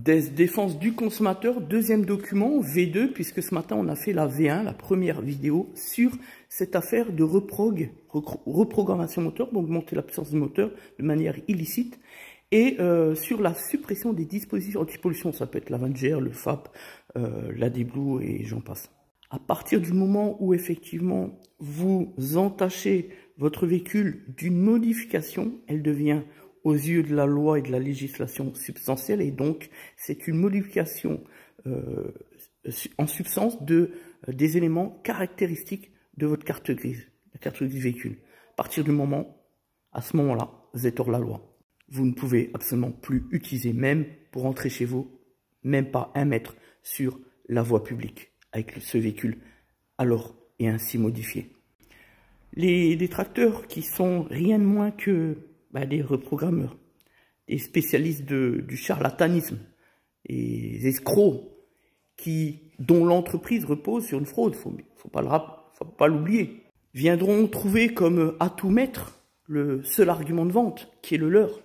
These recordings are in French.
Défense du consommateur, deuxième document, V2, puisque ce matin on a fait la V1, la première vidéo, sur cette affaire de reprogrammation moteur, donc augmenter la puissance du moteur de manière illicite, et sur la suppression des dispositifs anti-pollution, ça peut être l'Avenger, le FAP, l'AD-Blue et j'en passe. À partir du moment où effectivement vous entachez votre véhicule d'une modification, elle devient aux yeux de la loi et de la législation substantielle, et donc c'est une modification en substance des éléments caractéristiques de votre carte grise, la carte grise véhicule. À partir du moment, à ce moment-là, vous êtes hors la loi. Vous ne pouvez absolument plus utiliser, même pour rentrer chez vous, même pas 1 mètre sur la voie publique avec ce véhicule, alors et ainsi modifié. Les détracteurs qui sont rien de moins que des reprogrammeurs, des spécialistes du charlatanisme, des escrocs dont l'entreprise repose sur une fraude, faut pas l'oublier, viendront trouver comme atout maître le seul argument de vente qui est le leur,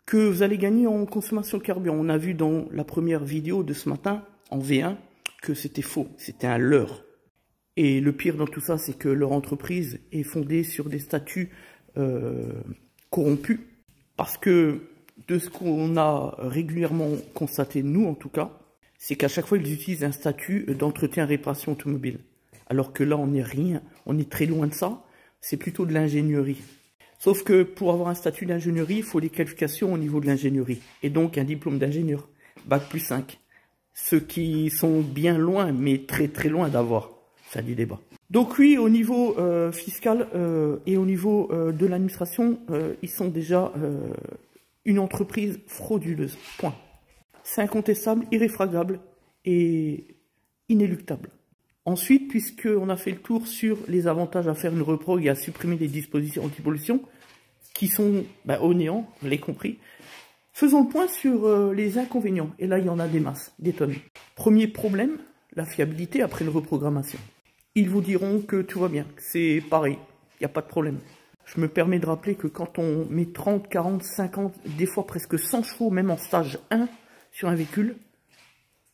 que vous allez gagner en consommation de carburant. On a vu dans la première vidéo de ce matin, en V1, que c'était faux, c'était un leurre. Et le pire dans tout ça, c'est que leur entreprise est fondée sur des statuts corrompus, parce que de ce qu'on a régulièrement constaté, nous en tout cas, c'est qu'à chaque fois ils utilisent un statut d'entretien réparation automobile, alors que là on est très loin de ça, c'est plutôt de l'ingénierie. Sauf que pour avoir un statut d'ingénierie, il faut des qualifications au niveau de l'ingénierie, et donc un diplôme d'ingénieur, Bac+5, ceux qui sont bien loin, mais très très loin d'avoir, ça du débat. Donc oui, au niveau fiscal et au niveau de l'administration, ils sont déjà une entreprise frauduleuse. Point. C'est incontestable, irréfragable et inéluctable. Ensuite, puisqu'on a fait le tour sur les avantages à faire une reprog et à supprimer les dispositions anti-pollution, qui sont au néant, vous l'avez compris, faisons le point sur les inconvénients. Et là, il y en a des masses, des tonnes. Premier problème, la fiabilité après une reprogrammation. Ils vous diront que tout va bien, c'est pareil, il n'y a pas de problème. Je me permets de rappeler que quand on met 30, 40, 50, des fois presque 100 chevaux, même en stage 1, sur un véhicule,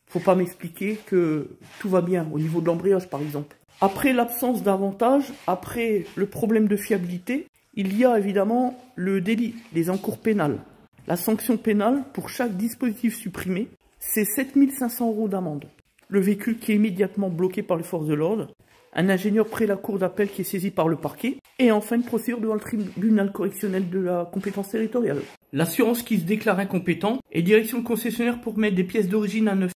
faut pas m'expliquer que tout va bien, au niveau de l'embrayage par exemple. Après l'absence d'avantages, après le problème de fiabilité, il y a évidemment le délit, les encours pénales. La sanction pénale pour chaque dispositif supprimé, c'est 7 500 € d'amende. Le véhicule qui est immédiatement bloqué par les forces de l'ordre, un ingénieur près la cour d'appel qui est saisi par le parquet, et enfin une procédure devant le tribunal correctionnel de la compétence territoriale. L'assurance qui se déclare incompétent et direction de concessionnaire pour mettre des pièces d'origine à neuf.